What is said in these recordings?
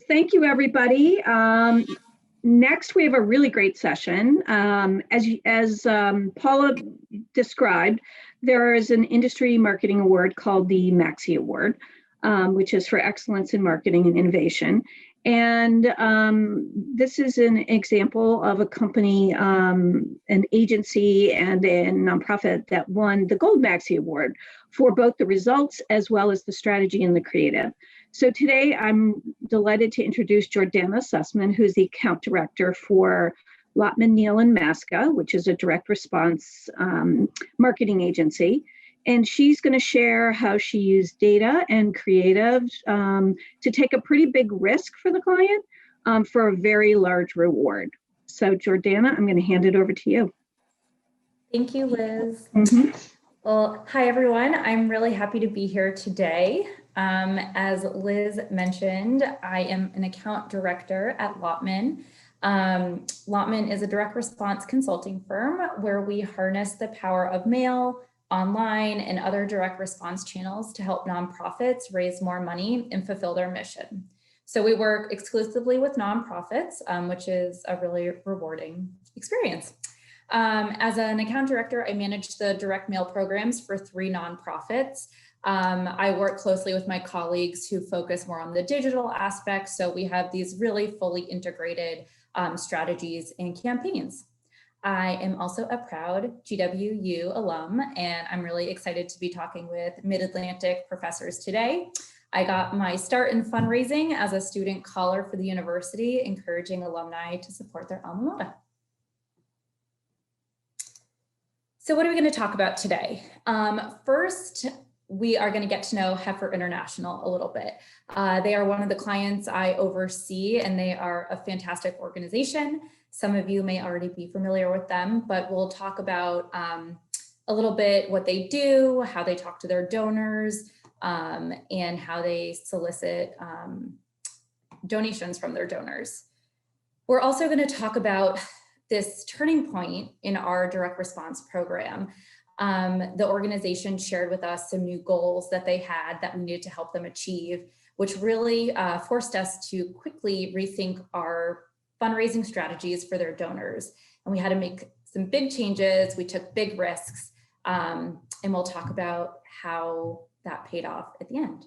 thank you, everybody. Next, we have a really great session. As Paula described, there is an industry marketing award called the MAXI Award, which is for excellence in marketing and innovation. And this is an example of a company, an agency, and a nonprofit that won the Gold MAXI Award for both the results as well as the strategy and the creative. So today I'm delighted to introduce Jordanna Sussman, who's the account director for Lautman, Neill, and Maska, which is a direct response marketing agency. And she's going to share how she used data and creative to take a pretty big risk for the client for a very large reward. So Jordanna, I'm going to hand it over to you. Thank you, Liz. Mm-hmm. Well, hi, everyone. I'm really happy to be here today. As Liz mentioned, I am an account director at Lautman. Lautman is a direct response consulting firm where we harness the power of mail, online, and other direct response channels to help nonprofits raise more money and fulfill their mission. So we work exclusively with nonprofits, which is a really rewarding experience. As an account director, I manage the direct mail programs for 3 nonprofits. I work closely with my colleagues who focus more on the digital aspects. So we have these really fully integrated strategies and campaigns. I am also a proud GWU alum, and I'm really excited to be talking with Mid-Atlantic professors today. I got my start in fundraising as a student caller for the university, encouraging alumni to support their alma mater. So what are we going to talk about today? First, we are going to get to know Heifer International a little bit. They are one of the clients I oversee, and they are a fantastic organization. Some of you may already be familiar with them, but we'll talk about a little bit what they do, how they talk to their donors, and how they solicit donations from their donors. We're also going to talk about this turning point in our direct response program. The organization shared with us some new goals that they had that we needed to help them achieve, which really forced us to quickly rethink our fundraising strategies for their donors. And we had to make some big changes. We took big risks, and we'll talk about how that paid off at the end.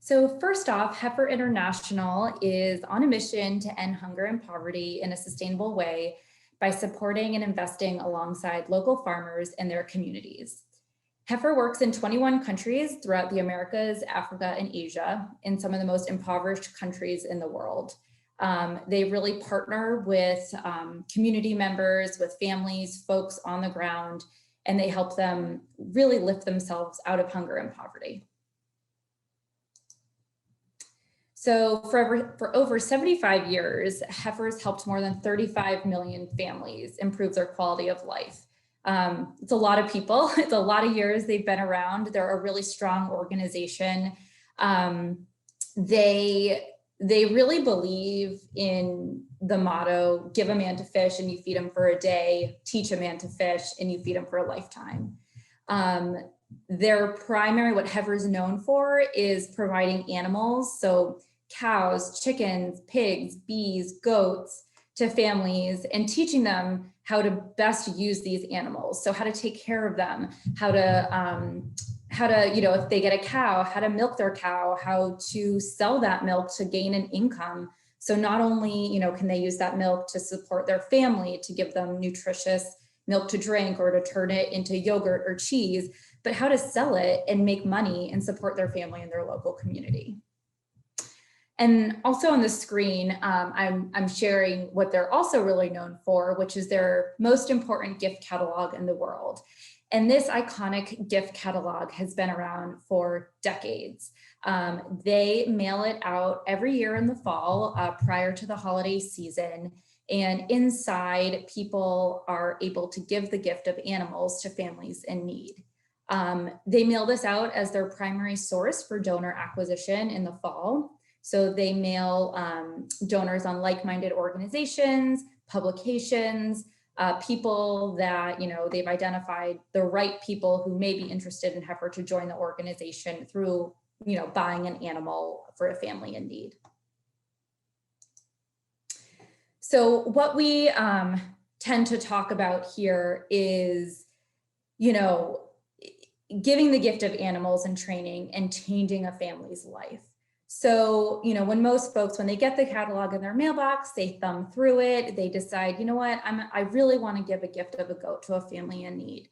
So first off, Heifer International is on a mission to end hunger and poverty in a sustainable way by supporting and investing alongside local farmers and their communities. Heifer works in 21 countries throughout the Americas, Africa, and Asia, in some of the most impoverished countries in the world. They really partner with community members, with families, folks on the ground, and they help them really lift themselves out of hunger and poverty. So for over 75 years, Heifer's helped more than 35 million families improve their quality of life. It's a lot of people. It's a lot of years they've been around. They're a really strong organization. They really believe in the motto, give a man to fish and you feed him for a day, teach a man to fish and you feed him for a lifetime. Their primary, what Heifer's known for, is providing animals, so cows, chickens, pigs, bees, goats, to families and teaching them how to best use these animals. So how to take care of them, how to, you know, if they get a cow, how to milk their cow, how to sell that milk to gain an income. So not only, you know, can they use that milk to support their family, to give them nutritious milk to drink or to turn it into yogurt or cheese, but how to sell it and make money and support their family and their local community. And also on the screen, I'm sharing what they're also really known for, which is their most important gift catalog in the world. And this iconic gift catalog has been around for decades. They mail it out every year in the fall prior to the holiday season. And inside, people are able to give the gift of animals to families in need. They mail this out as their primary source for donor acquisition in the fall. So they mail donors on like-minded organizations, publications, people that, you know, they've identified the right people who may be interested in Heifer to join the organization through buying an animal for a family in need. So what we tend to talk about here is, giving the gift of animals and training and changing a family's life. So, when most folks, when they get the catalog in their mailbox, they thumb through it, they decide, you know what, I really want to give a gift of a goat to a family in need.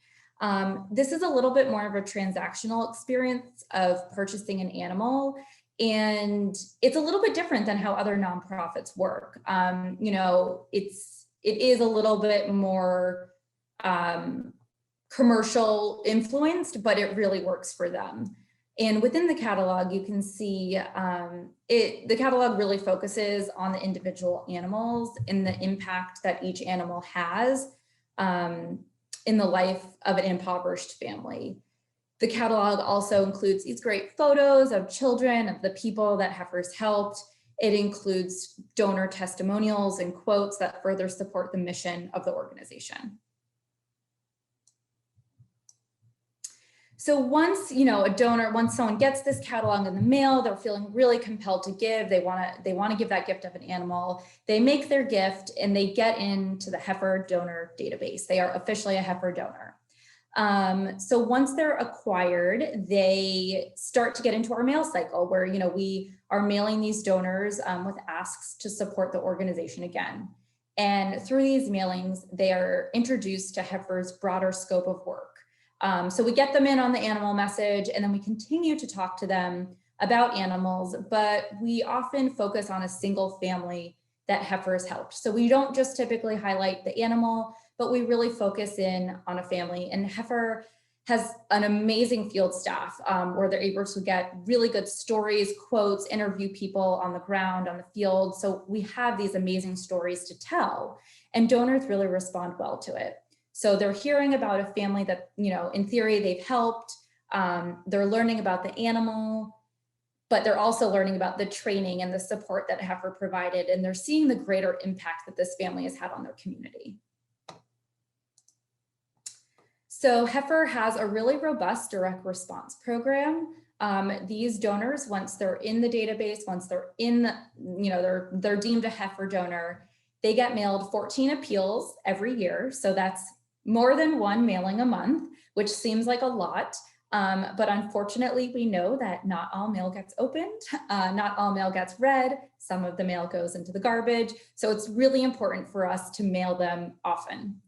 This is a little bit more of a transactional experience of purchasing an animal. And it's a little bit different than how other nonprofits work. It is a little bit more commercial influenced, but it really works for them. And within the catalog, you can see the catalog really focuses on the individual animals and the impact that each animal has in the life of an impoverished family. The catalog also includes these great photos of children, of the people that Heifers helped. It includes donor testimonials and quotes that further support the mission of the organization. So once, once someone gets this catalog in the mail, they're feeling really compelled to give, they want to give that gift of an animal, they make their gift and they get into the Heifer donor database. They are officially a Heifer donor. So once they're acquired, they start to get into our mail cycle where, we are mailing these donors with asks to support the organization again. And through these mailings, they are introduced to Heifer's broader scope of work. So we get them in on the animal message, and then we continue to talk to them about animals, but we often focus on a single family that Heifers helped. So we don't just typically highlight the animal, but we really focus in on a family. And Heifer has an amazing field staff where they're able to get really good stories, quotes, interview people on the ground, on the field. So we have these amazing stories to tell, and donors really respond well to it. So they're hearing about a family that, in theory they've helped, they're learning about the animal, but they're also learning about the training and the support that Heifer provided, and they're seeing the greater impact that this family has had on their community. So Heifer has a really robust direct response program. These donors, once they're in the database, once they're in the, they're deemed a Heifer donor, they get mailed 14 appeals every year. So that's more than one mailing a month, which seems like a lot. But unfortunately, we know that not all mail gets opened, not all mail gets read, some of the mail goes into the garbage. So it's really important for us to mail them often.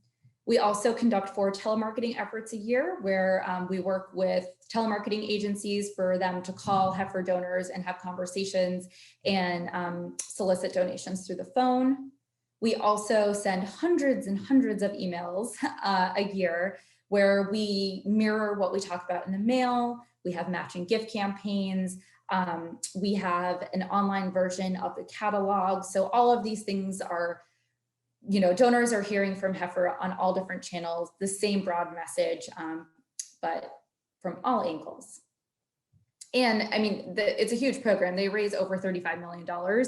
We also conduct 4 telemarketing efforts a year where we work with telemarketing agencies for them to call Heifer donors and have conversations and solicit donations through the phone. We also send hundreds and hundreds of emails a year where we mirror what we talk about in the mail. We have matching gift campaigns. We have an online version of the catalog. So all of these things are, donors are hearing from Heifer on all different channels, the same broad message, but from all angles. And I mean, it's a huge program. They raise over $35 million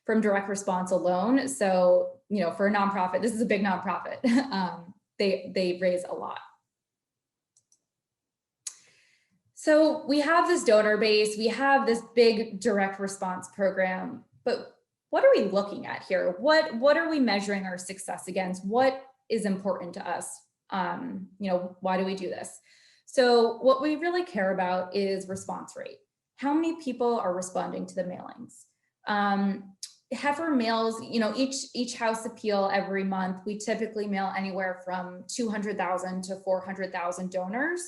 from direct response alone. So, for a nonprofit, this is a big nonprofit. They raise a lot. So we have this donor base, we have this big direct response program, but what are we looking at here? What are we measuring our success against? What is important to us? Why do we do this? So what we really care about is response rate. How many people are responding to the mailings? Heifer mails, each house appeal every month. We typically mail anywhere from 200,000 to 400,000 donors.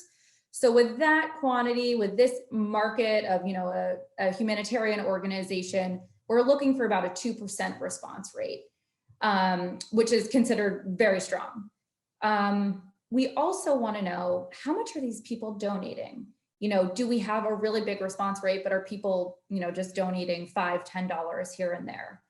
So with that quantity, with this market of, a humanitarian organization, we're looking for about a 2% response rate, which is considered very strong. We also want to know, how much are these people donating? Do we have a really big response rate, but are people, just donating $5, $10 here and there?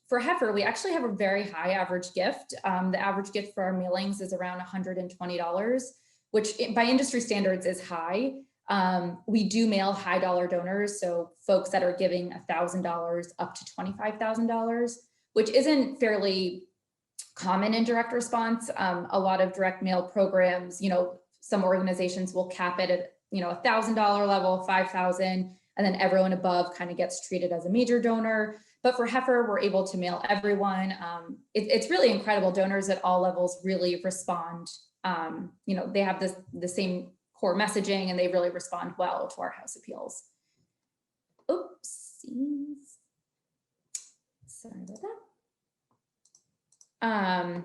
For Heifer, we actually have a very high average gift. The average gift for our mailings is around $120, which by industry standards is high. We do mail high dollar donors, so folks that are giving $1,000 up to $25,000, which isn't fairly common in direct response. A lot of direct mail programs, some organizations will cap it at $1,000 level, 5,000, and then everyone above kind of gets treated as a major donor. But for Heifer, we're able to mail everyone. It's really incredible. Donors at all levels really respond. They have the same core messaging, and they really respond well to our house appeals. Oopsies. Sorry about that.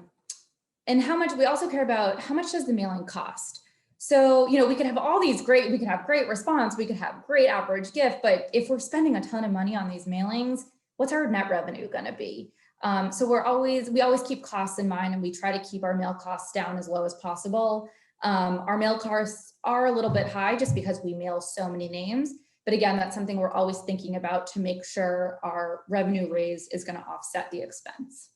And how much, we also care about how much does the mailing cost? So, we could have all these we could have great response, we could have great average gift, but if we're spending a ton of money on these mailings, what's our net revenue gonna be? So we always keep costs in mind, and we try to keep our mail costs down as low as possible. Our mail costs are a little bit high just because we mail so many names. But again, that's something we're always thinking about to make sure our revenue raise is gonna offset the expense.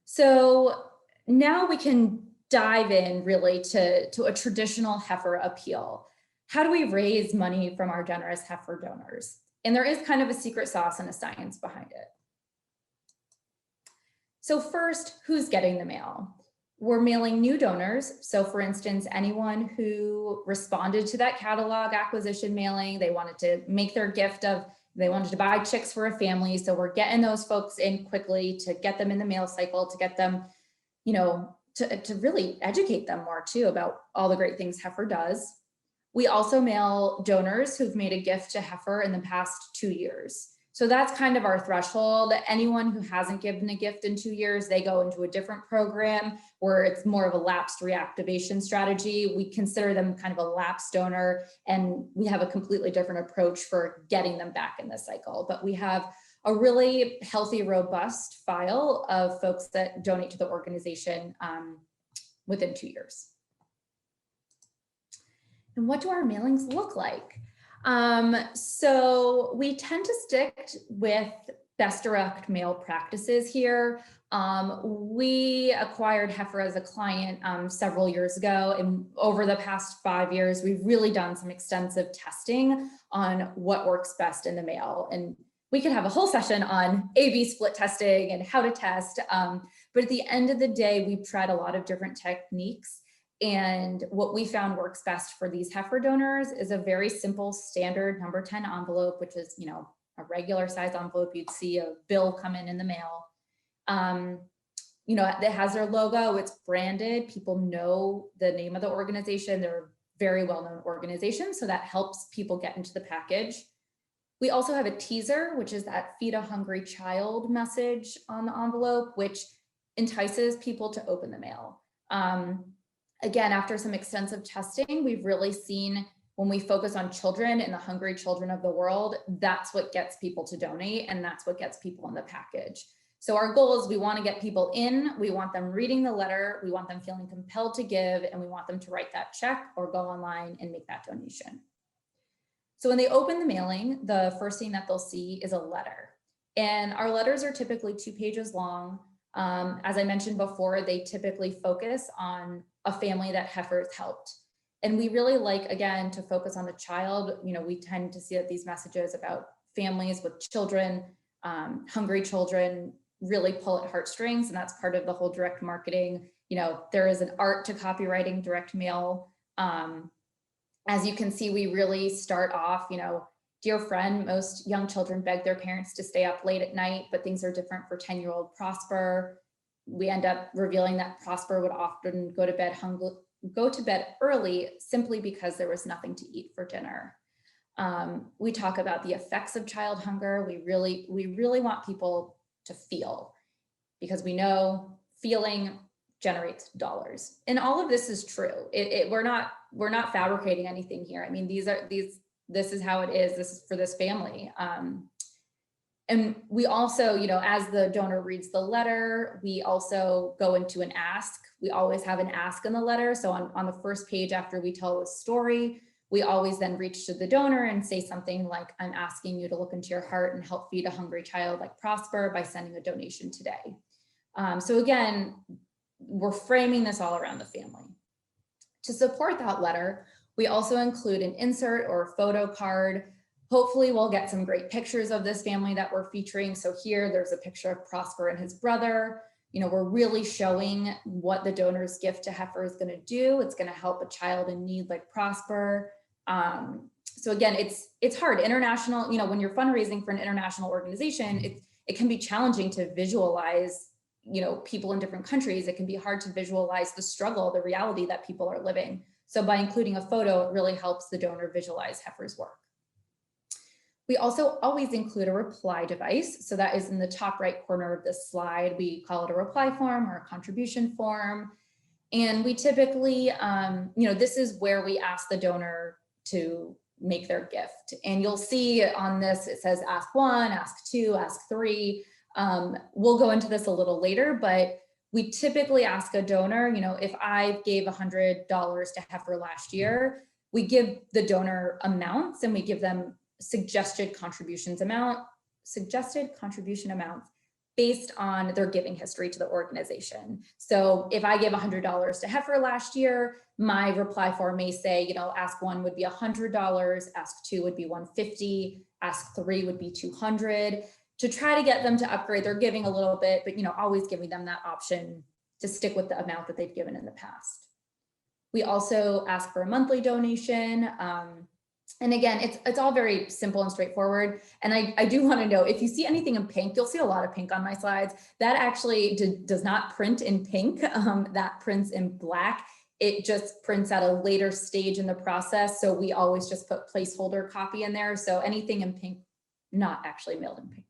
So now we can dive in really to a traditional Heifer appeal. How do we raise money from our generous Heifer donors? And there is kind of a secret sauce and a science behind it. So first, who's getting the mail? We're mailing new donors. So for instance, anyone who responded to that catalog acquisition mailing, they wanted to make their gift they wanted to buy chicks for a family. So we're getting those folks in quickly to get them in the mail cycle, to get them, to really educate them more too about all the great things Heifer does. We also mail donors who've made a gift to Heifer in the past 2 years. So that's kind of our threshold. Anyone who hasn't given a gift in 2 years, they go into a different program where it's more of a lapsed reactivation strategy. We consider them kind of a lapsed donor, and we have a completely different approach for getting them back in the cycle. But we have a really healthy, robust file of folks that donate to the organization within 2 years. And what do our mailings look like? So we tend to stick with best direct mail practices here. We acquired Heifer as a client several years ago, and over the past 5 years, we've really done some extensive testing on what works best in the mail. And we could have a whole session on A/B split testing and how to test. But at the end of the day, we've tried a lot of different techniques. And what we found works best for these Heifer donors is a very simple standard number 10 envelope, which is, a regular size envelope. You'd see a bill come in the mail. It has their logo, it's branded. People know the name of the organization. They're a very well-known organization. So that helps people get into the package. We also have a teaser, which is that feed a hungry child message on the envelope, which entices people to open the mail. Again, after some extensive testing, we've really seen when we focus on children and the hungry children of the world, that's what gets people to donate, and that's what gets people in the package. So our goal is we want to get people in, we want them reading the letter, we want them feeling compelled to give, and we want them to write that check or go online and make that donation. So when they open the mailing, the first thing that they'll see is a letter. And our letters are typically 2 pages long. As I mentioned before, they typically focus on a family that Heifer's helped. And we really like, again, to focus on the child. We tend to see that these messages about families with children, hungry children, really pull at heartstrings. And that's part of the whole direct marketing. There is an art to copywriting direct mail. As you can see, we really start off, dear friend, most young children beg their parents to stay up late at night, but things are different for 10-year-old Prosper. We end up revealing that Prosper would often go to bed early simply because there was nothing to eat for dinner. We talk about the effects of child hunger. We really want people to feel, because we know feeling generates dollars. And all of this is true. We're not fabricating anything here. I mean, this is how it is. This is for this family. And we also, as the donor reads the letter, we also go into an ask. We always have an ask in the letter. So on the first page after we tell a story, we always then reach to the donor and say something like, I'm asking you to look into your heart and help feed a hungry child like Prosper by sending a donation today. So again, we're framing this all around the family. To support that letter, we also include an insert or a photo card. Hopefully we'll get some great pictures of this family that we're featuring. So here there's a picture of Prosper and his brother. we're really showing what the donor's gift to heifer is going to do. It's going to help a child in need like prosper. So again, it's hard. International, when you're fundraising for an international organization, it can be challenging to visualize, people in different countries. It can be hard to visualize the struggle, the reality that people are living. So by including a photo, it really helps the donor visualize heifer's work. We also always include a reply device. So that is in the top right corner of this slide. We call it a reply form or a contribution form. And we typically, this is where we ask the donor to make their gift. And you'll see on this, it says ask 1, ask 2, ask 3. We'll go into this a little later, but we typically ask a donor, if I gave $100 to heifer last year, we give the donor amounts and we give them suggested contribution amounts based on their giving history to the organization. So if I gave $100 to heifer last year, my reply form may say, ask 1 would be $100, ask 2 would be $150, ask 3 would be $200, to try to get them to upgrade. They're giving a little bit, but always giving them that option to stick with the amount that they've given in the past. We also ask for a monthly donation. And again, it's all very simple and straightforward. And I do want to know, if you see anything in pink, you'll see a lot of pink on my slides. That actually does not print in pink. That prints in black. It just prints at a later stage in the process. So we always just put placeholder copy in there. So anything in pink, not actually mailed in pink.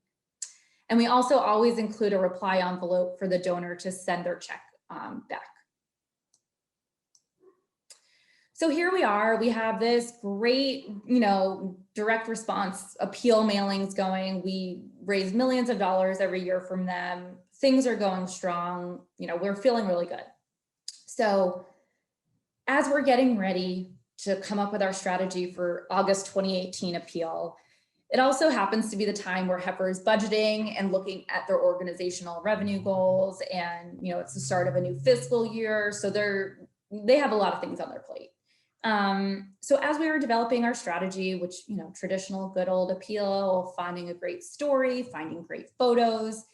And we also always include a reply envelope for the donor to send their check back. So here we are, we have this great, direct response appeal mailings going. We raise millions of dollars every year from them. Things are going strong. We're feeling really good. So as we're getting ready to come up with our strategy for August 2018 appeal, it also happens to be the time where Heifer is budgeting and looking at their organizational revenue goals. And, it's the start of a new fiscal year. So they have a lot of things on their plate. So as we were developing our strategy, which, traditional good old appeal, finding a great story, finding great photos,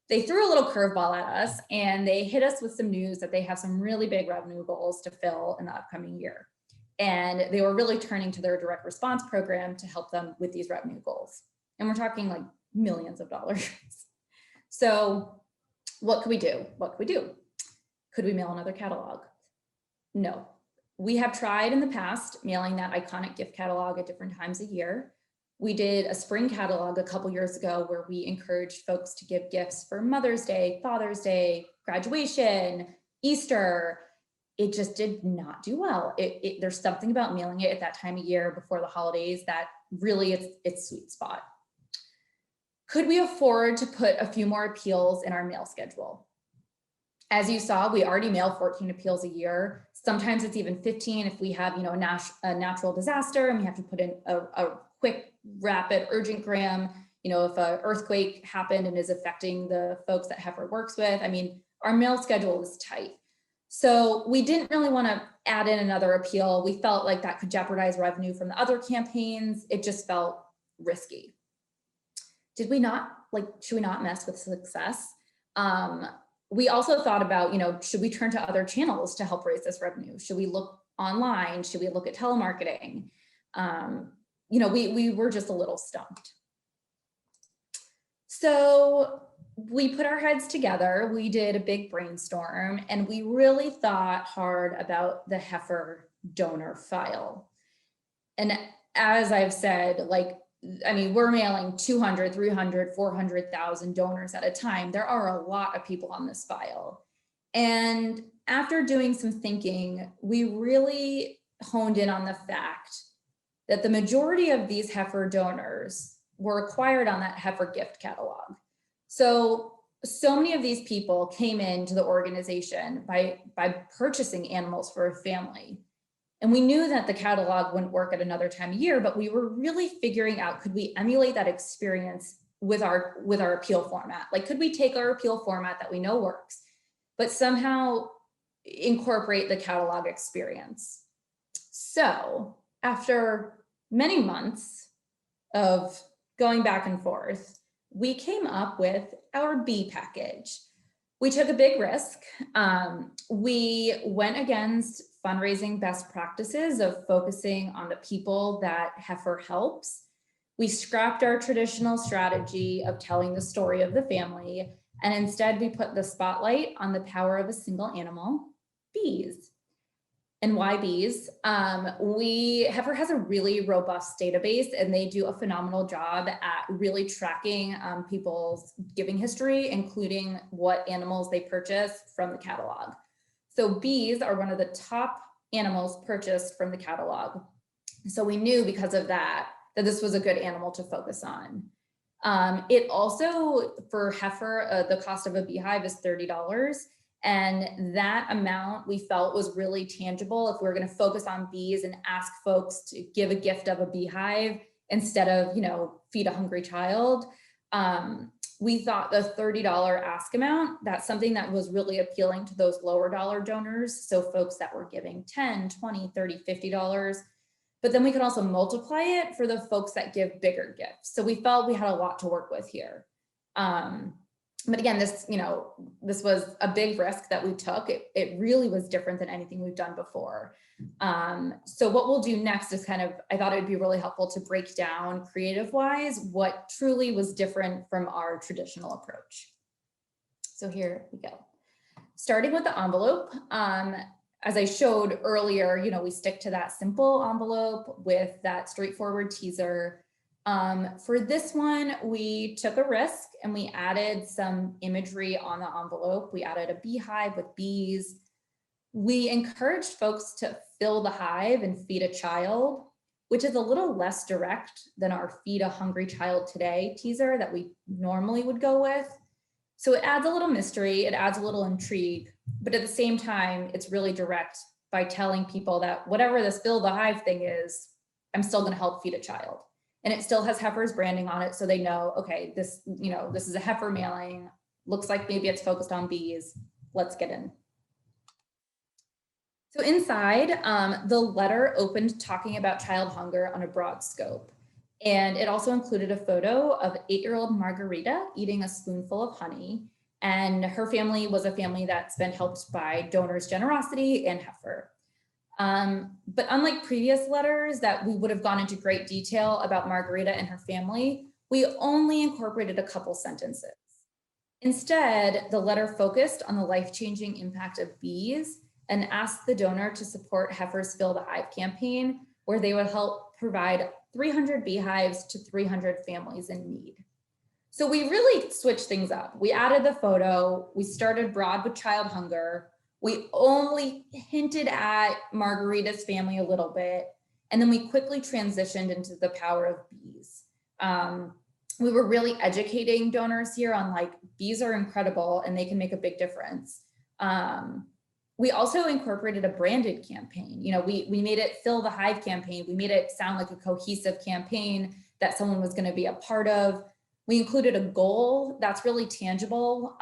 they threw a little curveball at us and they hit us with some news that they have some really big revenue goals to fill in the upcoming year. And they were really turning to their direct response program to help them with these revenue goals. And we're talking like millions of dollars. So what could we do? Could we mail another catalog? No. We have tried in the past mailing that iconic gift catalog at different times a year. We did a spring catalog a couple years ago where we encouraged folks to give gifts for Mother's Day, Father's Day, graduation, Easter. It just did not do well. There's something about mailing it at that time of year before the holidays that really it's sweet spot. Could we afford to put a few more appeals in our mail schedule? As you saw, we already mail 14 appeals a year. Sometimes it's even 15 if we have, a natural disaster and we have to put in a quick, rapid, urgent gram. If an earthquake happened and is affecting the folks that Heifer works with. Our mail schedule is tight. So we didn't really want to add in another appeal. We felt like that could jeopardize revenue from the other campaigns. It just felt risky. Should we not mess with success? We also thought about, should we turn to other channels to help raise this revenue? Should we look online? Should we look at telemarketing? We were just a little stumped. So we put our heads together, we did a big brainstorm, and we really thought hard about the Heifer donor file. And as I've said, we're mailing 200, 300, 400,000 donors at a time. There are a lot of people on this file. And after doing some thinking, we really honed in on the fact that the majority of these Heifer donors were acquired on that Heifer gift catalog. So many of these people came into the organization by purchasing animals for a family. And we knew that the catalog wouldn't work at another time of year, but we were really figuring out, could we emulate that experience with our appeal format? Could we take our appeal format that we know works, but somehow incorporate the catalog experience? So after many months of going back and forth, we came up with our B package. We took a big risk. We went against fundraising best practices of focusing on the people that Heifer helps. We scrapped our traditional strategy of telling the story of the family, and instead we put the spotlight on the power of a single animal, bees. And why bees? Heifer has a really robust database, and they do a phenomenal job at really tracking people's giving history, including what animals they purchase from the catalog. So bees are one of the top animals purchased from the catalog. So we knew because of that this was a good animal to focus on. It also, for Heifer, the cost of a beehive is $30. And that amount we felt was really tangible if we were going to focus on bees and ask folks to give a gift of a beehive instead of, feed a hungry child. We thought the $30 ask amount, that's something that was really appealing to those lower dollar donors. So folks that were giving $10, $20, $30, $50. But then we could also multiply it for the folks that give bigger gifts. So we felt we had a lot to work with here. But again, this was a big risk that we took. It really was different than anything we've done before. So what we'll do next is I thought it would be really helpful to break down creative-wise what truly was different from our traditional approach. So here we go. Starting with the envelope, as I showed earlier, we stick to that simple envelope with that straightforward teaser. For this one, we took a risk and we added some imagery on the envelope. We added a beehive with bees. We encouraged folks to fill the hive and feed a child, which is a little less direct than our Feed a Hungry Child Today teaser that we normally would go with. So it adds a little mystery, it adds a little intrigue, but at the same time, it's really direct by telling people that whatever this fill the hive thing is, I'm still going to help feed a child. And it still has Heifer's branding on it, so they know, okay, this is a Heifer mailing. Looks like maybe it's focused on bees. Let's get in. So inside, the letter opened talking about child hunger on a broad scope. And it also included a photo of 8-year-old Margarita eating a spoonful of honey. And her family was a family that's been helped by donors' generosity and Heifer. But unlike previous letters that we would have gone into great detail about Margarita and her family, we only incorporated a couple sentences. Instead, the letter focused on the life-changing impact of bees and asked the donor to support Heifer's Fill the Hive campaign, where they would help provide 300 beehives to 300 families in need. So we really switched things up. We added the photo, we started broad with child hunger, we only hinted at Margarita's family a little bit, and then we quickly transitioned into the power of bees. We were really educating donors here on bees are incredible and they can make a big difference. We also incorporated a branded campaign. We made it Fill the Hive campaign. We made it sound like a cohesive campaign that someone was going to be a part of. We included a goal that's really tangible.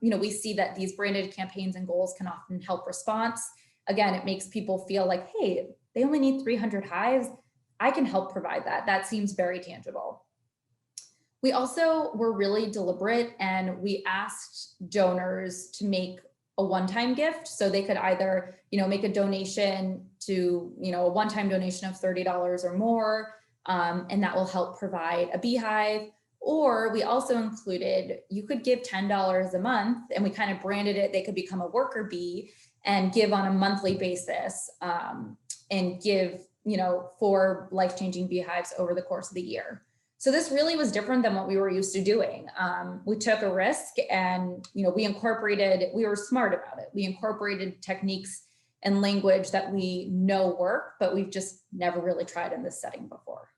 We see that these branded campaigns and goals can often help response. Again, it makes people feel like, hey, they only need 300 hives. I can help provide that. That seems very tangible. We also were really deliberate and we asked donors to make a one-time gift. So they could either, make a donation to, a one-time donation of $30 or more, and that will help provide a beehive. Or we also included, you could give $10 a month, and we kind of branded it, they could become a worker bee and give on a monthly basis, and give, 4 life-changing beehives over the course of the year. So this really was different than what we were used to doing. We took a risk and, we were smart about it. We incorporated techniques and language that we know work, but we've just never really tried in this setting before.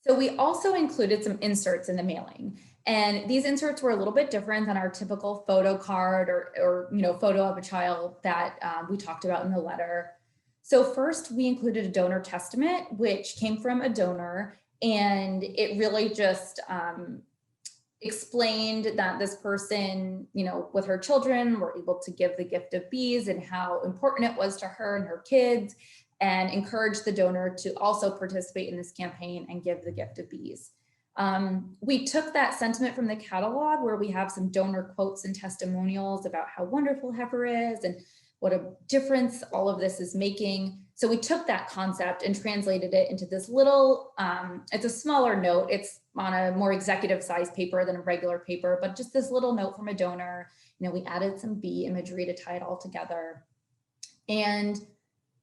So we also included some inserts in the mailing. And these inserts were a little bit different than our typical photo card or photo of a child that we talked about in the letter. So first, we included a donor testament, which came from a donor, and it really just explained that this person, with her children, were able to give the gift of bees and how important it was to her and her kids, and encouraged the donor to also participate in this campaign and give the gift of bees. We took that sentiment from the catalog where we have some donor quotes and testimonials about how wonderful Heifer is and what a difference all of this is making. So we took that concept and translated it into this little, it's a smaller note. It's on a more executive size paper than a regular paper, but just this little note from a donor. You know, we added some bee imagery to tie it all together. And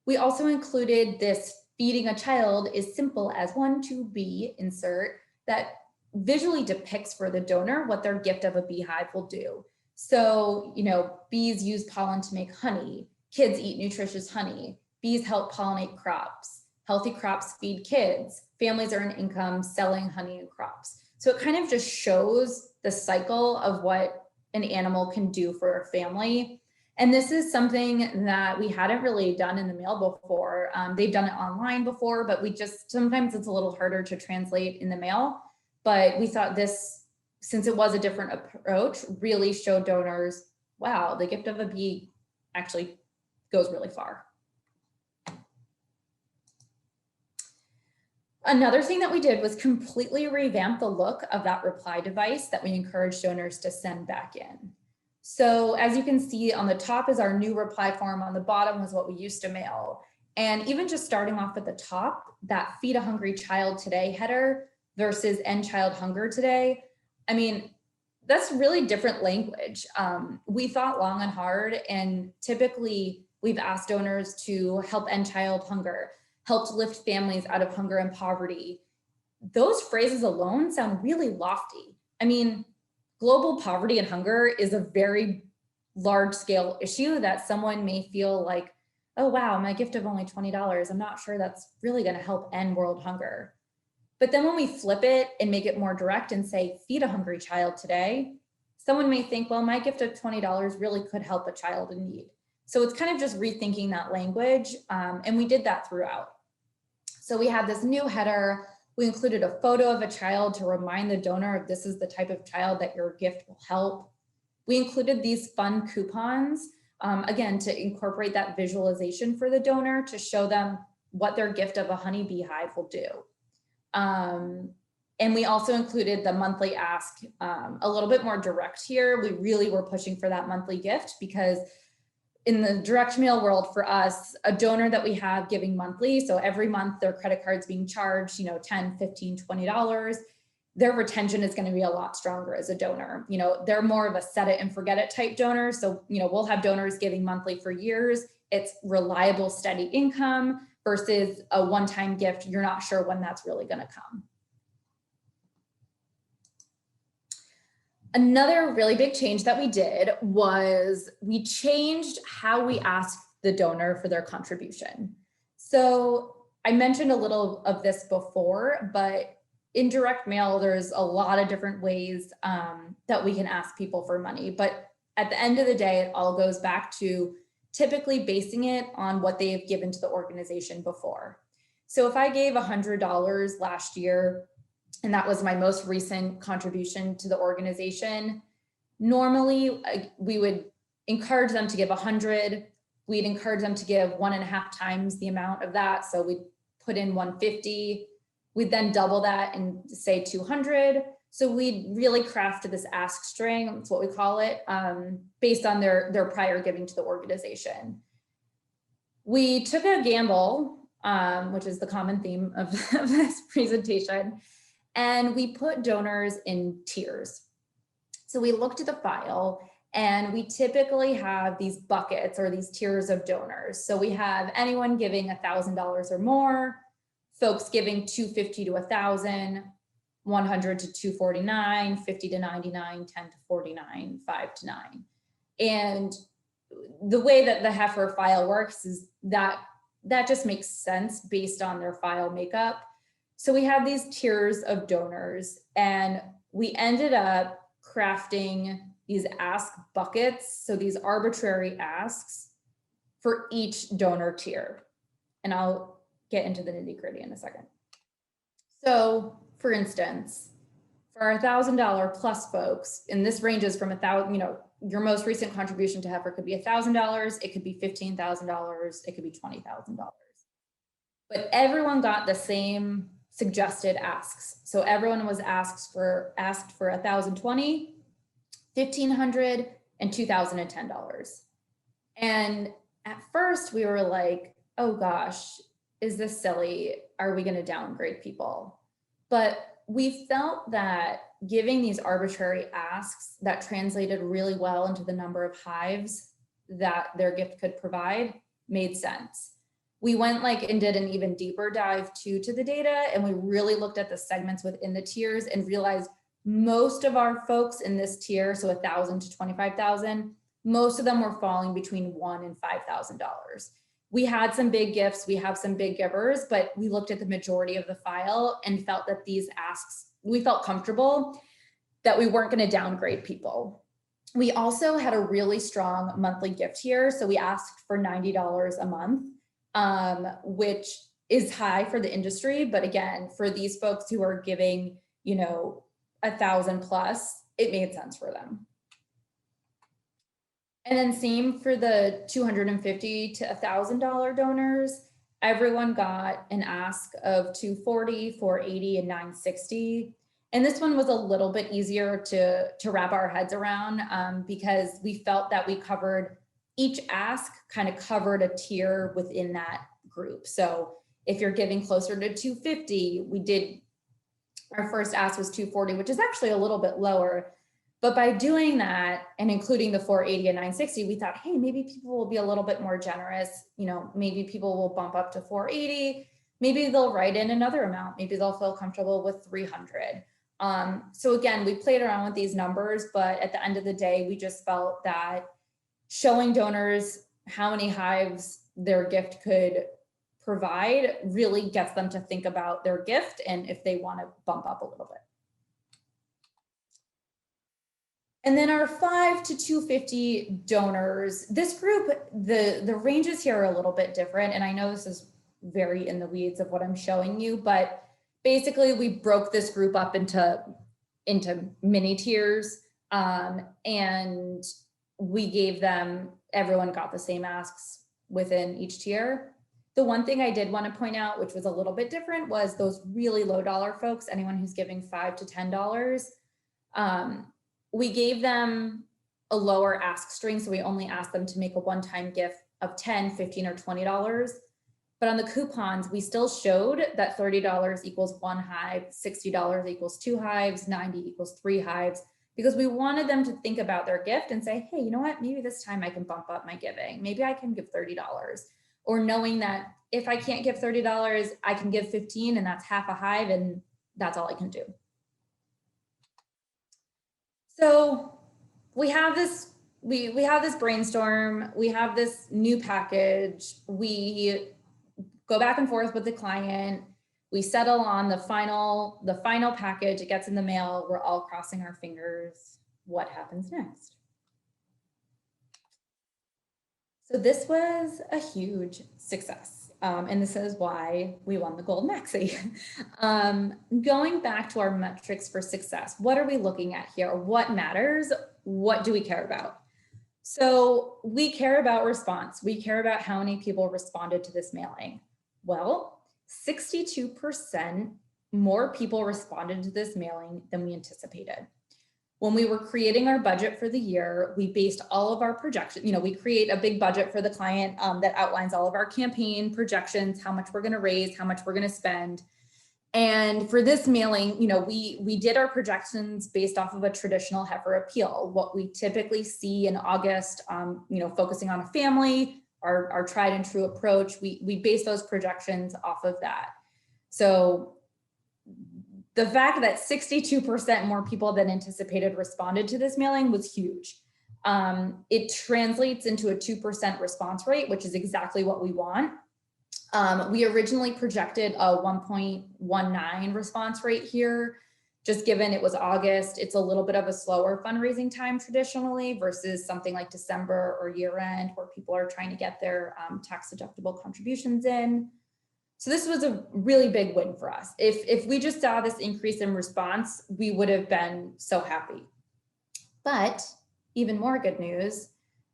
we also included this feeding a child is simple as 1, 2, bee insert that visually depicts for the donor what their gift of a beehive will do. So, you know, bees use pollen to make honey. Kids eat nutritious honey. Bees help pollinate crops. Healthy crops feed kids. Families earn income selling honey and crops. So it kind of just shows the cycle of what an animal can do for a family. And this is something that we hadn't really done in the mail before. They've done it online before, but sometimes it's a little harder to translate in the mail. But we thought this, since it was a different approach, really showed donors, wow, the gift of a bee actually goes really far. Another thing that we did was completely revamp the look of that reply device that we encouraged donors to send back in. So as you can see, on the top is our new reply form, on the bottom was what we used to mail. And even just starting off at the top, that feed a hungry child today header versus end child hunger today, I mean, that's really different language. We thought long and hard, and typically we've asked donors to help end child hunger, help to lift families out of hunger and poverty. Those phrases alone sound really lofty. I mean, global poverty and hunger is a very large scale issue that someone may feel like, oh, wow, my gift of only $20, I'm not sure that's really going to help end world hunger. But then when we flip it and make it more direct and say, feed a hungry child today, someone may think, well, my gift of $20 really could help a child in need. So it's kind of just rethinking that language. And we did that throughout. So we have this new header. We included a photo of a child to remind the donor if this is the type of child that your gift will help. We included these fun coupons, again, to incorporate that visualization for the donor to show them what their gift of a honey beehive will do. And we also included the monthly ask, a little bit more direct here. We really were pushing for that monthly gift because in the direct mail world for us, a donor that we have giving monthly, so every month their credit card's being charged, $10, $15, $20, their retention is going to be a lot stronger as a donor. They're more of a set it and forget it type donor. So, we'll have donors giving monthly for years. It's reliable, steady income versus a one-time gift. You're not sure when that's really going to come. Another really big change that we did was we changed how we asked the donor for their contribution. So I mentioned a little of this before, but in direct mail, there's a lot of different ways that we can ask people for money. But at the end of the day, it all goes back to typically basing it on what they have given to the organization before. So if I gave $100 last year, and that was my most recent contribution to the organization, normally we would encourage them to give 100. We'd encourage them to give 1.5 times the amount of that. So we'd put in 150. We'd then double that and say 200. So we'd really craft this ask string, that's what we call it, based on their prior giving to the organization. We took a gamble, which is the common theme of this presentation, and we put donors in tiers. So we looked at the file and we typically have these buckets or these tiers of donors. So we have anyone giving $1,000 or more, folks giving $250 to $1,000, $100 to $249, $50 to $99, $10 to $49, $5 to $9. And the way that the Heifer file works is that just makes sense based on their file makeup. So we have these tiers of donors, and we ended up crafting these ask buckets. So these arbitrary asks for each donor tier. And I'll get into the nitty-gritty in a second. So for instance, for our $1,000 plus folks, and this ranges from your most recent contribution to Heifer could be $1,000, it could be $15,000, it could be $20,000. But everyone got the same suggested asks. So everyone was asked for $1,020, $1,500, and $2,010. And at first we were like, oh gosh, is this silly? Are we going to downgrade people? But we felt that giving these arbitrary asks that translated really well into the number of hives that their gift could provide made sense. We went and did an even deeper dive to the data, and we really looked at the segments within the tiers and realized most of our folks in this tier, so $1,000 to $25,000, most of them were falling between $1,000 and $5,000. We had some big gifts, we have some big givers, but we looked at the majority of the file and felt that these asks, we felt comfortable that we weren't going to downgrade people. We also had a really strong monthly gift here. So we asked for $90 a month, which is high for the industry. But again, for these folks who are giving, 1,000 plus, it made sense for them. And then same for the $250 to $1,000 donors. Everyone got an ask of $240, $480, and $960. And this one was a little bit easier to wrap our heads around because we felt that we covered, each ask kind of covered a tier within that group. So if you're giving closer to $250, our first ask was $240, which is actually a little bit lower. But by doing that and including the $480 and $960, we thought, hey, maybe people will be a little bit more generous. Maybe people will bump up to $480. Maybe they'll write in another amount. Maybe they'll feel comfortable with $300. So again, we played around with these numbers, but at the end of the day, we just felt that showing donors how many hives their gift could provide really gets them to think about their gift and if they want to bump up a little bit. And then our 5 to 250 donors, this group, the ranges here are a little bit different. And I know this is very in the weeds of what I'm showing you, but basically we broke this group up into mini tiers, and we gave them, everyone got the same asks within each tier. The one thing I did want to point out, which was a little bit different, was those really low dollar folks, anyone who's giving $5 to $10, we gave them a lower ask string. So we only asked them to make a one-time gift of $10, $15, or $20. But on the coupons, we still showed that $30 equals 1 hive, $60 equals 2 hives, 90 equals 3 hives, because we wanted them to think about their gift and say, hey, you know what, maybe this time I can bump up my giving. Maybe I can give $30. Or knowing that if I can't give $30, I can give 15 and that's half a hive and that's all I can do. So we have this, we have this brainstorm, we have this new package, we go back and forth with the client, we settle on the final package, it gets in the mail, we're all crossing our fingers. What happens next? So this was a huge success. And this is why we won the gold MAXI. Going back to our metrics for success, what are we looking at here? What matters? What do we care about? So we care about response. We care about how many people responded to this mailing. Well, 62% more people responded to this mailing than we anticipated. When we were creating our budget for the year, we based all of our projections, we create a big budget for the client that outlines all of our campaign projections, how much we're going to raise, how much we're going to spend. And for this mailing, we did our projections based off of a traditional Heifer appeal, what we typically see in August, focusing on a family, our tried and true approach. We base those projections off of that. So the fact that 62% more people than anticipated responded to this mailing was huge. It translates into a 2% response rate, which is exactly what we want. We originally projected a 1.19 response rate here. Just given it was August, it's a little bit of a slower fundraising time traditionally versus something like December or year end where people are trying to get their tax deductible contributions in. So this was a really big win for us. If we just saw this increase in response, we would have been so happy. But even more good news,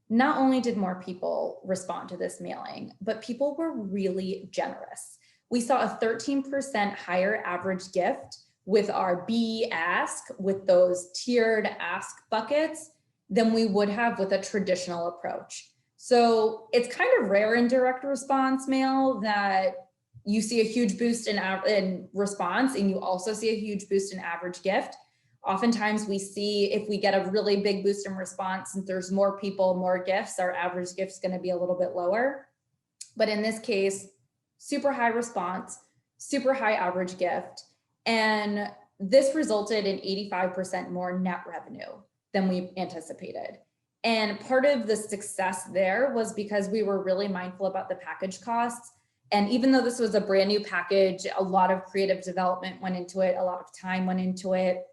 not only did more people respond to this mailing, but people were really generous. we saw a 13% higher average gift with our B ask, with those tiered ask buckets, than we would have with a traditional approach. So it's kind of rare in direct response mail that you see a huge boost in response and you also see a huge boost in average gift. Oftentimes we see, if we get a really big boost in response, since there's more people, more gifts, our average gift is going to be a little bit lower. But in this case, super high response, super high average gift. And this resulted in 85% more net revenue than we anticipated. And part of the success there was because we were really mindful about the package costs. And even though this was a brand new package, a lot of creative development went into it, a lot of time went into it.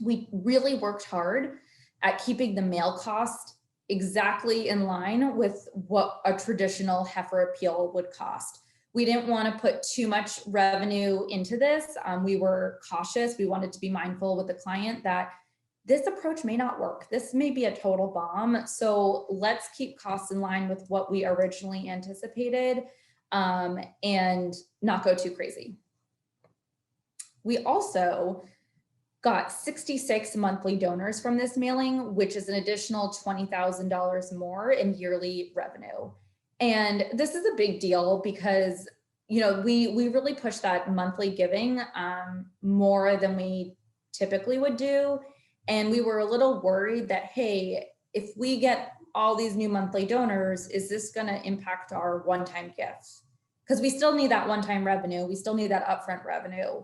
We really worked hard at keeping the mail cost exactly in line with what a traditional heifer appeal would cost. We didn't want to put too much revenue into this. We were cautious. We wanted to be mindful with the client that this approach may not work. This may be a total bomb. So let's keep costs in line with what we originally anticipated, and not go too crazy. We also got 66 monthly donors from this mailing, which is an additional $20,000 more in yearly revenue. And this is a big deal because, you know, we really push that monthly giving more than we typically would do. And we were a little worried that, hey, if we get all these new monthly donors, is this going to impact our one-time gifts? Because we still need that one-time revenue. We still need that upfront revenue.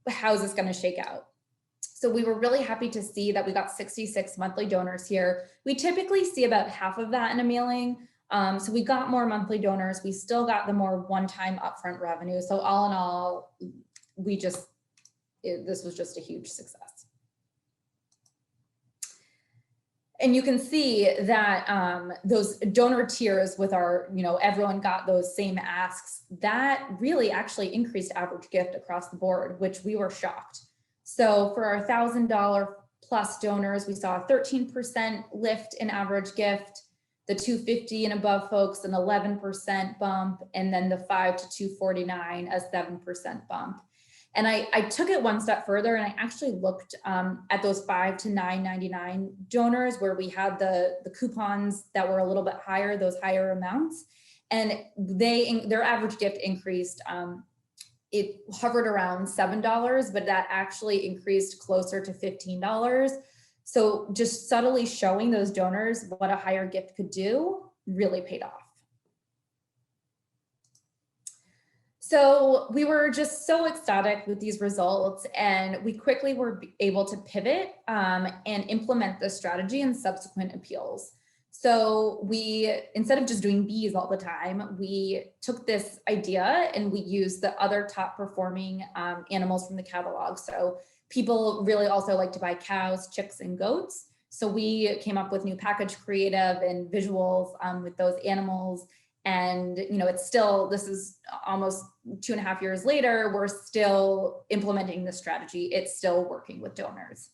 But how is this going to shake out? So we were really happy to see that we got 66 monthly donors here. We typically see about half of that in a mailing. So we got more monthly donors. We still got the more one-time upfront revenue. So all in all, this was just a huge success. And you can see that those donor tiers with our, you know, everyone got those same asks, that really actually increased average gift across the board, which we were shocked. So for our $1,000 plus donors, we saw a 13% lift in average gift, the $250 and above folks, an 11% bump, and then the $5 to $249, a 7% bump. And I took it one step further and I actually looked at those $5 to $9.99 donors where we had the coupons that were a little bit higher, those higher amounts, and their average gift increased. It hovered around $7, but that actually increased closer to $15. So just subtly showing those donors what a higher gift could do really paid off. So we were just so ecstatic with these results, and we quickly were able to pivot and implement the strategy in subsequent appeals. So we, instead of just doing bees all the time, we took this idea and we used the other top performing animals from the catalog. So people really also like to buy cows, chicks, and goats. So we came up with new package creative and visuals with those animals. And, you know, it's still, this is almost 2.5 years later, we're still implementing this strategy. It's still working with donors.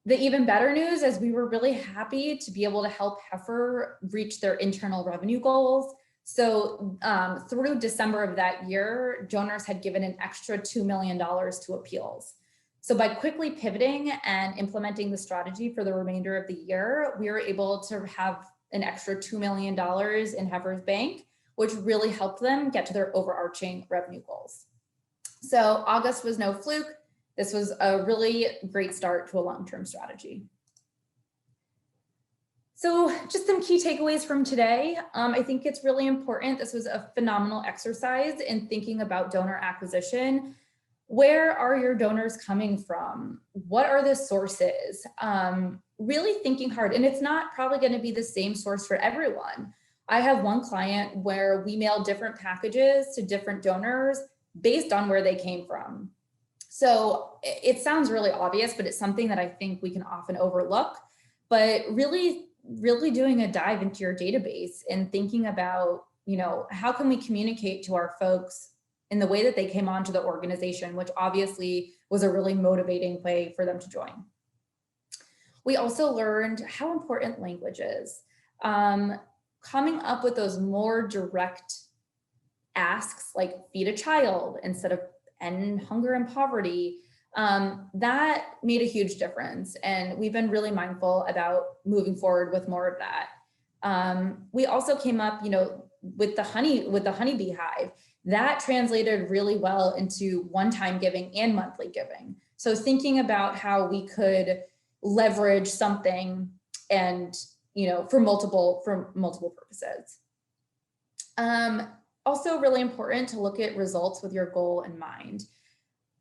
The even better news is we were really happy to be able to help Heifer reach their internal revenue goals. So through December of that year, donors had given an extra $2 million to appeals. So by quickly pivoting and implementing the strategy for the remainder of the year, we were able to have an extra $2 million in Heifer's bank, which really helped them get to their overarching revenue goals. So August was no fluke. This was a really great start to a long-term strategy. So just some key takeaways from today. I think it's really important. This was a phenomenal exercise in thinking about donor acquisition. Where are your donors coming from? What are the sources? Really thinking hard, and it's not probably going to be the same source for everyone. I have one client where we mail different packages to different donors based on where they came from. So it sounds really obvious, but it's something that I think we can often overlook. But really doing a dive into your database and thinking about, you know, how can we communicate to our folks in the way that they came onto the organization, which obviously was a really motivating way for them to join. We also learned how important language is. Coming up with those more direct asks like feed a child instead of end hunger and poverty, that made a huge difference. And we've been really mindful about moving forward with more of that. We also came up, with the honeybee hive, that translated really well into one-time giving and monthly giving. So thinking about how we could leverage something and, for multiple purposes. Also really important to look at results with your goal in mind.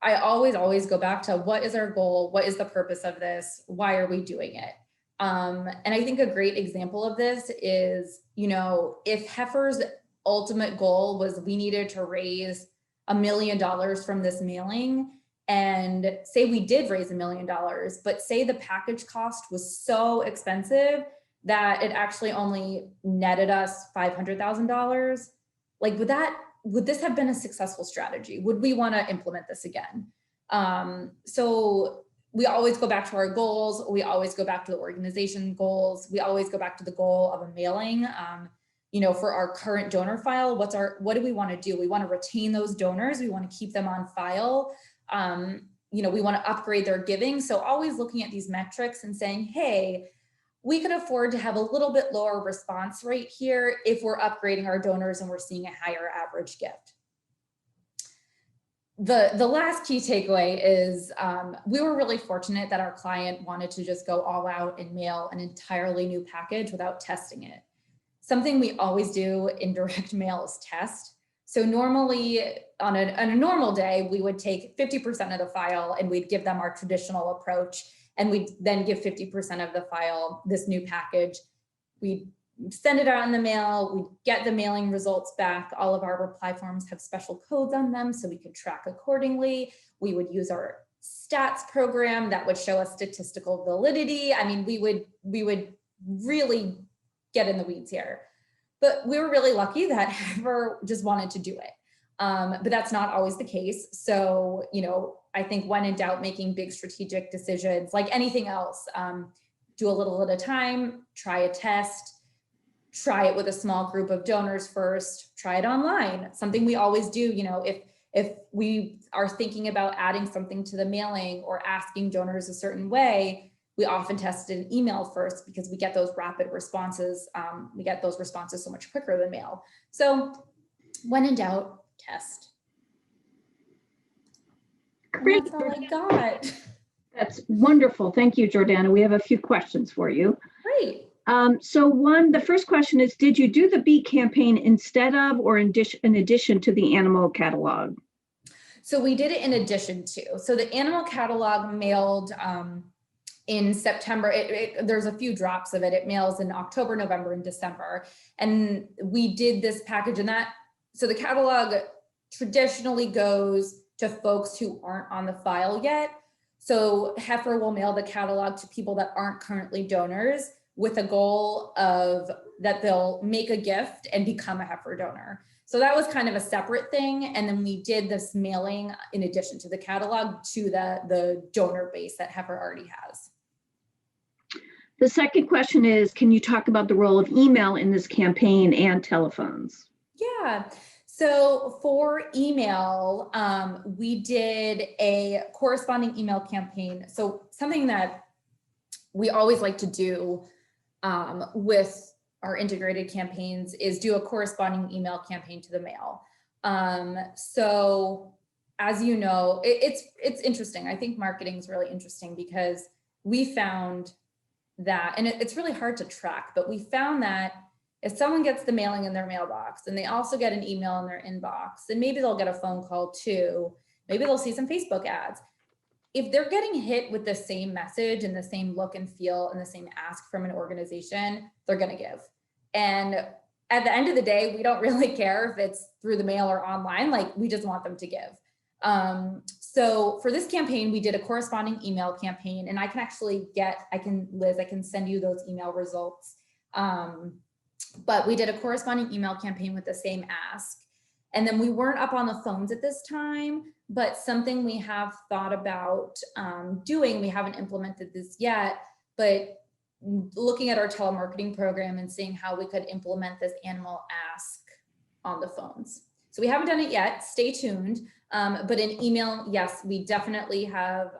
I always go back to what is our goal? What is the purpose of this? Why are we doing it? And I think a great example of this is, if Heifer's ultimate goal was we needed to raise $1 million from this mailing, and say we did raise $1 million, but say the package cost was so expensive that it actually only netted us $500,000, like would this have been a successful strategy? Would we want to implement this again? So we always go back to our goals. We always go back to the organization goals. We always go back to the goal of a mailing. For our current donor file, what do we want to do? We want to retain those donors. We want to keep them on file. We want to upgrade their giving. So always looking at these metrics and saying, hey, we could afford to have a little bit lower response rate here if we're upgrading our donors and we're seeing a higher average gift. The last key takeaway is we were really fortunate that our client wanted to just go all out and mail an entirely new package without testing it. Something we always do in direct mail is test. So normally on a normal day, we would take 50% of the file and we'd give them our traditional approach, and we'd then give 50% of the file this new package. We'd send it out in the mail, we'd get the mailing results back. All of our reply forms have special codes on them so we could track accordingly. We would use our stats program that would show us statistical validity. I mean, we would really get in the weeds here. But we were really lucky that Heifer just wanted to do it. But that's not always the case. So, I think when in doubt, making big strategic decisions, like anything else, do a little at a time, try a test, try it with a small group of donors first, try it online. Something we always do, if we are thinking about adding something to the mailing or asking donors a certain way, we often test an email first because we get those rapid responses. We get those responses so much quicker than mail. So when in doubt, test. Great. And that's all I got. That's wonderful. Thank you, Jordanna. We have a few questions for you. Great. The first question is, did you do the bee campaign instead of or in addition to the animal catalog? So we did it in addition to. So the animal catalog mailed in September. There's a few drops of it. It mails in October, November, and December. And we did this package so the catalog traditionally goes to folks who aren't on the file yet. So Heifer will mail the catalog to people that aren't currently donors with a goal of that they'll make a gift and become a Heifer donor. So that was kind of a separate thing. And then we did this mailing in addition to the catalog to the donor base that Heifer already has. The second question is, can you talk about the role of email in this campaign and telephones? Yeah. So for email, we did a corresponding email campaign. So something that we always like to do with our integrated campaigns is do a corresponding email campaign to the mail. So as you know, it's interesting. I think marketing is really interesting because we found that, and it's really hard to track, but we found that if someone gets the mailing in their mailbox and they also get an email in their inbox, then maybe they'll get a phone call too. Maybe they'll see some Facebook ads. If they're getting hit with the same message and the same look and feel and the same ask from an organization, they're going to give. And at the end of the day, we don't really care if it's through the mail or online, like we just want them to give. So for this campaign, we did a corresponding email campaign, and I can actually Liz, I can send you those email results. But we did a corresponding email campaign with the same ask. And then we weren't up on the phones at this time, but something we have thought about doing, we haven't implemented this yet, but looking at our telemarketing program and seeing how we could implement this animal ask on the phones. So we haven't done it yet, stay tuned. But in email, yes, we definitely have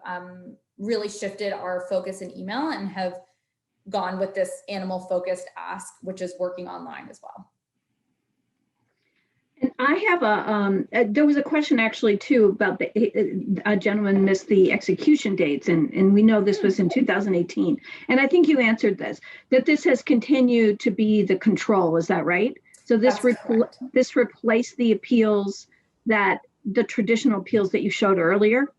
really shifted our focus in email and have gone with this animal focused ask, which is working online as well. And I have there was a question actually too about a gentleman missed the execution dates, and we know this was in 2018. And I think you answered this, that this has continued to be the control, is that right? So this replaced the appeals that the traditional appeals that you showed earlier?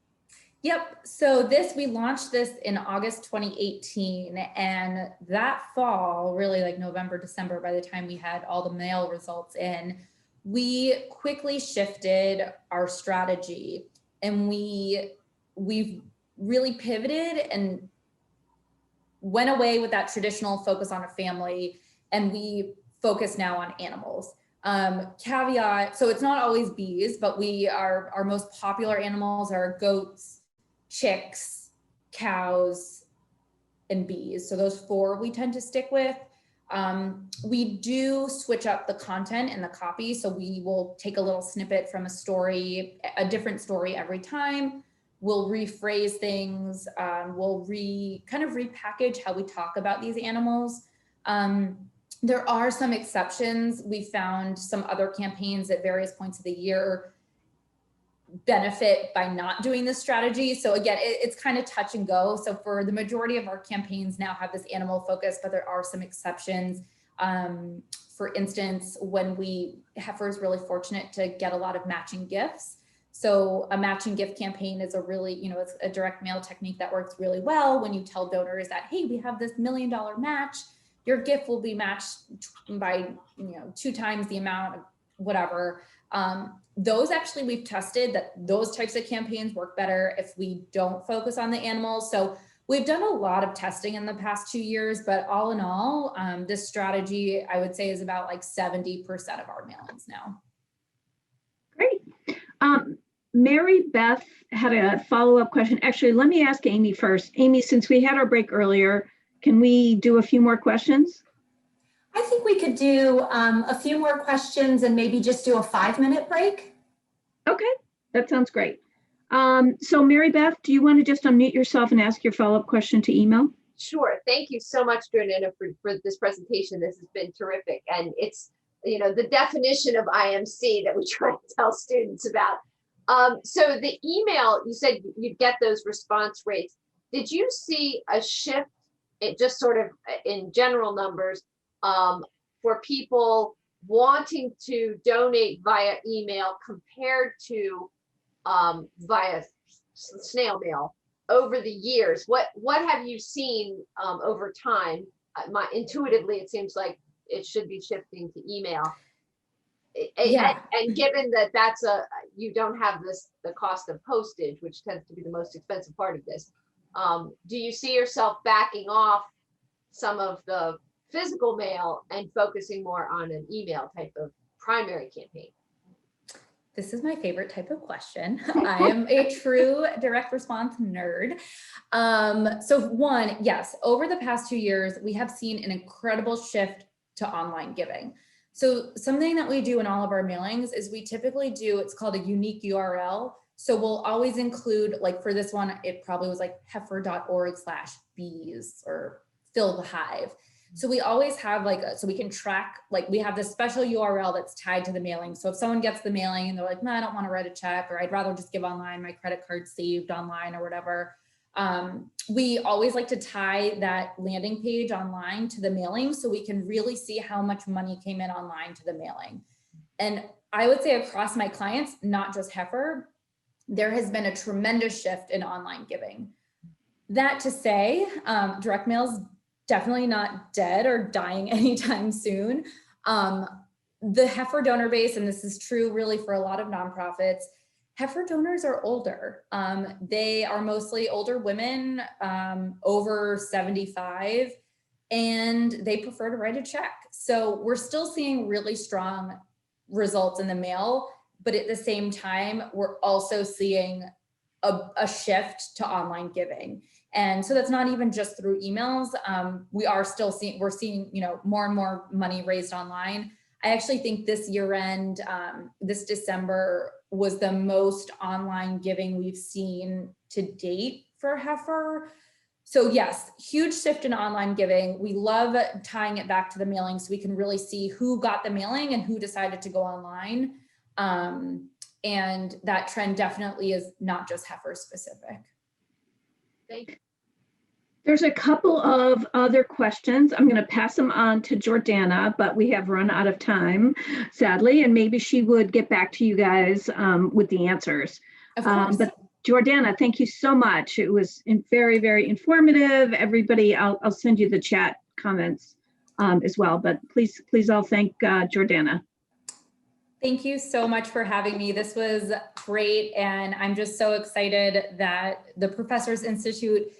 Yep. So we launched this in August 2018, and that fall, really like November, December, by the time we had all the mail results in, we quickly shifted our strategy, and we've really pivoted and went away with that traditional focus on a family, and we focus now on animals. Caveat, so it's not always bees, but our most popular animals are goats, chicks, cows, and bees. So those 4 we tend to stick with. We do switch up the content and the copy. So we will take a little snippet from a story, a different story every time. We'll rephrase things. We'll kind of repackage how we talk about these animals. There are some exceptions. We found some other campaigns at various points of the year benefit by not doing this strategy. So again, it's kind of touch and go. So for the majority of our campaigns now have this animal focus, but there are some exceptions. For instance, Heifer is really fortunate to get a lot of matching gifts. So a matching gift campaign is it's a direct mail technique that works really well when you tell donors that, hey, we have this $1 million match, your gift will be matched by 2 times the amount, whatever. Those actually, we've tested that those types of campaigns work better if we don't focus on the animals. So we've done a lot of testing in the past 2 years, but all in all, this strategy, I would say, is about like 70% of our mailings now. Great. Mary Beth had a follow-up question. Actually, let me ask Amy first. Amy, since we had our break earlier, can we do a few more questions? I think we could do a few more questions and maybe just do a 5-minute break. Okay, that sounds great. So Mary Beth, do you want to just unmute yourself and ask your follow-up question to email? Sure. Thank you so much, Jordanna, for this presentation. This has been terrific. And it's, the definition of IMC that we try to tell students about. So the email, you said you'd get those response rates. Did you see a shift, just sort of in general numbers, for people wanting to donate via email compared to via snail mail over the years? What have you seen over time? Intuitively, it seems like it should be shifting to email. Yeah. And given that you don't have the cost of postage, which tends to be the most expensive part of this, do you see yourself backing off some of the physical mail and focusing more on an email type of primary campaign? This is my favorite type of question. I am a true direct response nerd. So one, yes, over the past 2 years, we have seen an incredible shift to online giving. So something that we do in all of our mailings is we typically do, it's called a unique URL. So we'll always include, like for this one, it probably was like heifer.org/bees or fill the hive. So we always have so we can track, we have this special URL that's tied to the mailing. So if someone gets the mailing and they're like, no, I don't want to write a check, or I'd rather just give online, my credit card saved online or whatever. We always like to tie that landing page online to the mailing so we can really see how much money came in online to the mailing. And I would say across my clients, not just Heifer, there has been a tremendous shift in online giving. That to say, direct mail's definitely not dead or dying anytime soon. The Heifer donor base, and this is true really for a lot of nonprofits, Heifer donors are older. They are mostly older women over 75, and they prefer to write a check. So we're still seeing really strong results in the mail, but at the same time, we're also seeing a shift to online giving. And so that's not even just through emails. We're seeing, more and more money raised online. I actually think this year end, this December was the most online giving we've seen to date for Heifer. So yes, huge shift in online giving. We love tying it back to the mailing so we can really see who got the mailing and who decided to go online. And that trend definitely is not just Heifer specific. Thank you. There's a couple of other questions. I'm going to pass them on to Jordanna, but we have run out of time, sadly, and maybe she would get back to you guys with the answers. Of course. But Jordanna, thank you so much. It was very, very informative. Everybody, I'll send you the chat comments as well, but please all thank Jordanna. Thank you so much for having me. This was great. And I'm just so excited that the Professors Institute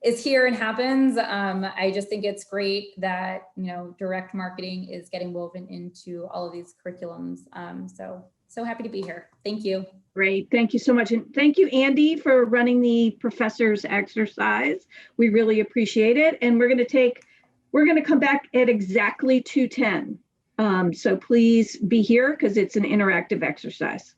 is here and happens. I just think it's great that, you know, direct marketing is getting woven into all of these curriculums. So happy to be here. Thank you. Great. Thank you so much. And thank you, Andy, for running the professor's exercise. We really appreciate it. And we're going to come back at exactly 2:10. So please be here because it's an interactive exercise.